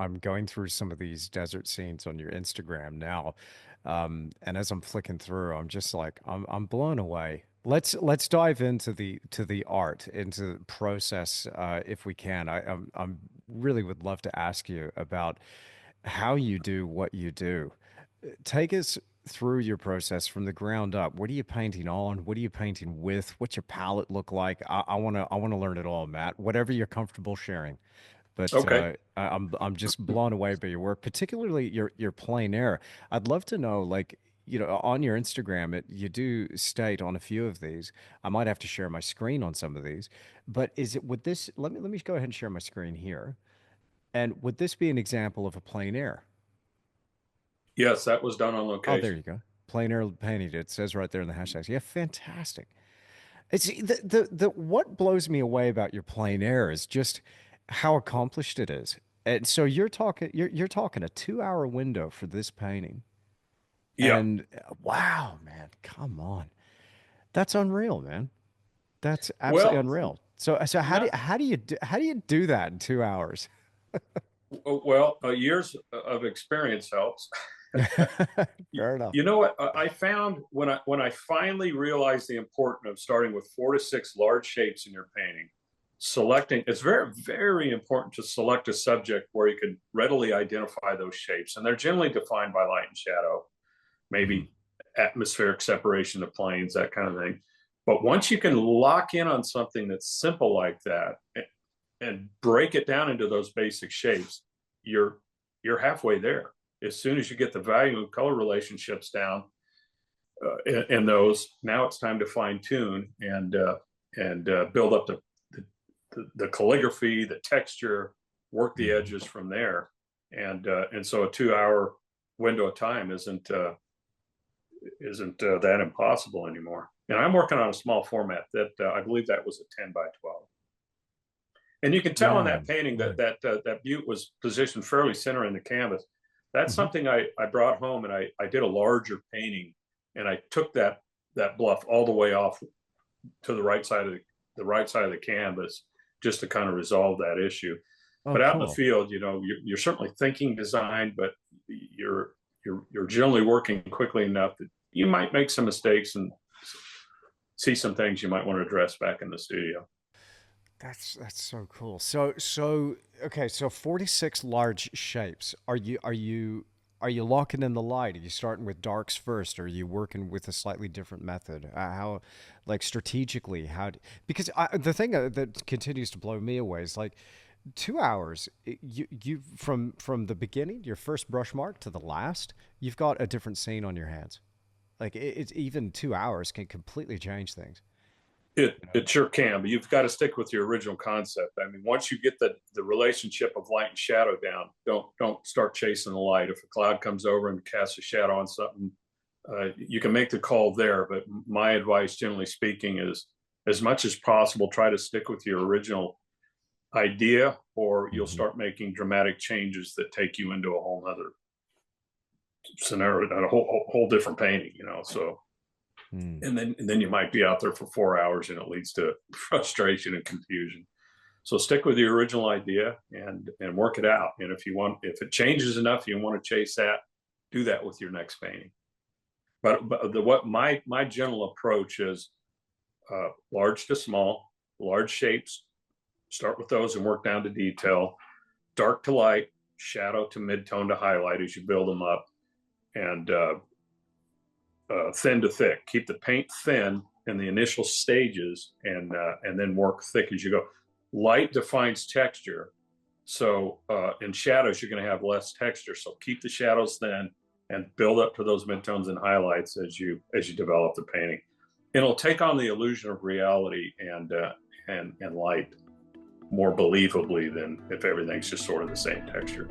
I'm going through some of these desert scenes on your Instagram now, and as I'm flicking through, I'm just like I'm blown away. Let's dive into the art, into the process, if we can. I'm really would love to ask you about how you do what you do. Take us through your process from the ground up. What are you painting on? What are you painting with? What's your palette look like? I wanna learn it all, Matt. Whatever you're comfortable sharing. But Okay. I'm just blown away by your work, particularly your plein air. I'd love to know, like, on your Instagram, you do state on a few of these. I might have to share my screen on some of these, but is it would this? Let me go ahead and share my screen here. And would this be an example of a plein air? Yes, that was done on Oh, there location. you go. Plein air painting. It says right there in the hashtags. Yeah, fantastic. It's the what blows me away about your plein air is just how accomplished it is. And so you're talking a 2 hour window for this painting. Yeah. And wow, man, come on. That's unreal, man. That's absolutely Well, unreal. So not how do you do that in 2 hours? years of experience helps. Fair enough. You know what I found when I finally realized the importance of starting with 4 to 6 large shapes in your painting, selecting it's very important to select a subject where you can readily identify those shapes, and they're generally defined by light and shadow, Hmm. maybe atmospheric separation of planes, that kind of thing. But once you can lock in on something that's simple like that and break it down into those basic shapes, you're you're halfway there. As soon as you get the value and color relationships down in those, now it's time to fine tune and build up the calligraphy, the texture, work the Hmm. edges from there, and so a 2 hour window of time isn't that impossible anymore. And I'm working on a small format that I believe that was a 10 by 12. And you can tell in that Man, painting that right. that butte was positioned fairly center in the canvas. That's Hmm. something I brought home, and I did a larger painting, and I took that bluff all the way off to the right side of the canvas just to kind of resolve that issue. Oh, But out in the cool. field, you're certainly thinking design, but you're generally working quickly enough that you might make some mistakes and see some things you might want to address back in the studio. That's so cool. So okay, so 46 large shapes. Are you locking in the light? Are you starting with darks first? Or are you working with a slightly different method? How, like, strategically, because the thing that continues to blow me away is, like, 2 hours. You from the beginning, your first brush mark to the last, you've got a different scene on your hands. Like, it's even 2 hours can completely change things. It You know? it sure can, but you've got to stick with your original concept. I mean, once you get the relationship of light and shadow down, don't start chasing the light. If a cloud comes over and casts a shadow on something, you can make the call there. But my advice, generally speaking, is as much as possible, try to stick with your original idea, or you'll Hmm. start making dramatic changes that take you into a whole other scenario, a whole different painting. So Hmm. and then you might be out there for 4 hours, and it leads to frustration and confusion. So stick with your original idea and work it out. And if it changes enough, you want to chase that, do that with your next painting. But what my general approach is, large to small, large shapes. Start with those and work down to detail. Dark to light, shadow to mid-tone to highlight as you build them up, and thin to thick. Keep the paint thin in the initial stages, and then work thick as you go. Light defines texture, so in shadows you're going to have less texture. So keep the shadows thin and build up to those midtones and highlights as you develop the painting. It'll take on the illusion of reality and light more believably than if everything's just sort of the same texture.